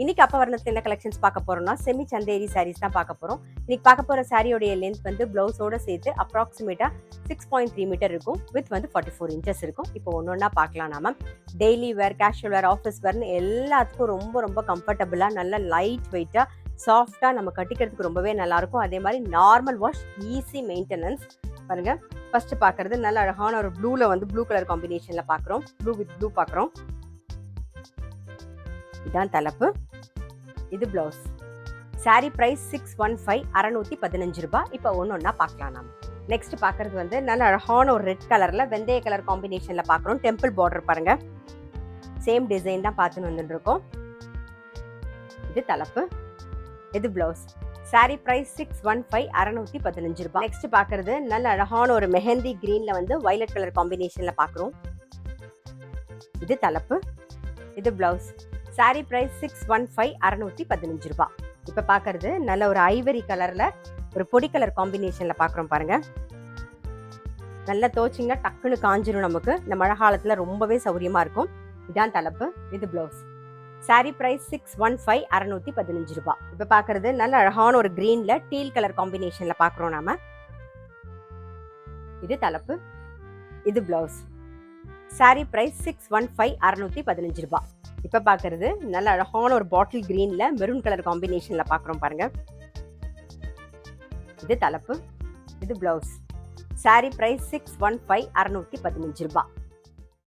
இன்னைக்கு அப்ப வர்ணத்துல என்ன கலெக்ஷன்ஸ் பார்க்க போறோம்னா செமி சந்தேரி சாரீஸ் தான் பார்க்க போறோம். இன்னைக்கு பார்க்க போற சாரியோடைய லென்த் வந்து பிளவுஸோட சேர்த்து அப்ராக்சிமேட்டா 6.3 மீட்டர் இருக்கும். வித் வந்து 44 இன்ச்சஸ் இருக்கும். இப்போ ஒன்னொன்னா பார்க்கலாம். நாம daily wear, casual wear, office வேர்னு எல்லாத்துக்கும் ரொம்ப ரொம்ப கம்ஃபர்டபுளா, நல்ல லைட் வெயிட்டா, சாஃப்டா நம்ம கட்டிக்கிறதுக்கு ரொம்பவே நல்லா இருக்கும். அதே மாதிரி நார்மல் வாஷ், ஈஸி மெயின்டெனன்ஸ். பாருங்க, ஃபர்ஸ்ட் பாக்குறது நல்ல அழகான ஒரு ப்ளூல வந்து ப்ளூ கலர் காம்பினேஷன்ல பாக்குறோம். ப்ளூ வித் ப்ளூ பாக்குறோம். இதான் தலைப்பு, இது பிளவுஸ். சாரி பிரைஸ் 615, 615 ரூபாய். இப்போ ஒன்னொன்னா பார்க்கலாம். நாம நெக்ஸ்ட் பாக்குறது வந்து நல்ல அழகான ஒரு ரெட் கலர்ல வெந்தய கலர் காம்பினேஷன்ல பாக்குறோம். டெம்பிள் பார்டர் பாருங்க, சேம் டிசைன் தான் பார்த்துன்னு வந்துட்டு இருக்கோம். இது தலைப்பு, இது பிளவுஸ். சாரி பிரைஸ் 615, 615 ரூபாய். நெக்ஸ்ட் பாக்குறது நல்ல அழகான ஒரு மெஹந்தி கிரீன்ல வந்து வயலட் கலர் காம்பினேஷன்ல பாக்குறோம். இது தலைப்பு, இது பிளவுஸ். சாரி பிரைஸ் 615, 615 ரூபாய். இப்ப பாக்குறது நல்ல ஒரு ஐவரி கலர்ல ஒரு பொடி கலர் காம்பினேஷன்ல பாக்குறோம். பாருங்க, நல்லா தோச்சிங்கன்னா டக்குன்னு காஞ்சிரும். நமக்கு இந்த மழை காலத்துல ரொம்பவே சௌரியமா இருக்கும். இதான் தலைப்பு, இது பிளவுஸ். சாரி பிரைஸ் 615, 615 ரூபாய். இப்ப பாக்குறது நல்ல அழகான ஒரு கிரீன்ல டீல் கலர் காம்பினேஷன்ல பாக்குறோம் நாம. இது தலைப்பு, இது பிளவுஸ். சாரி பிரைஸ் 615, 615 ரூபாய். இப்ப பாக்குறது நல்ல அழகான ஒரு பாட்டில் கிரீன்ல மெரூன் கலர் காம்பினேஷன்ல பாக்குறோம். பாருங்க, இது தலைப்பு, இது பிளவுஸ். சாரி பிரைஸ் 615, 615 ரூபாய்.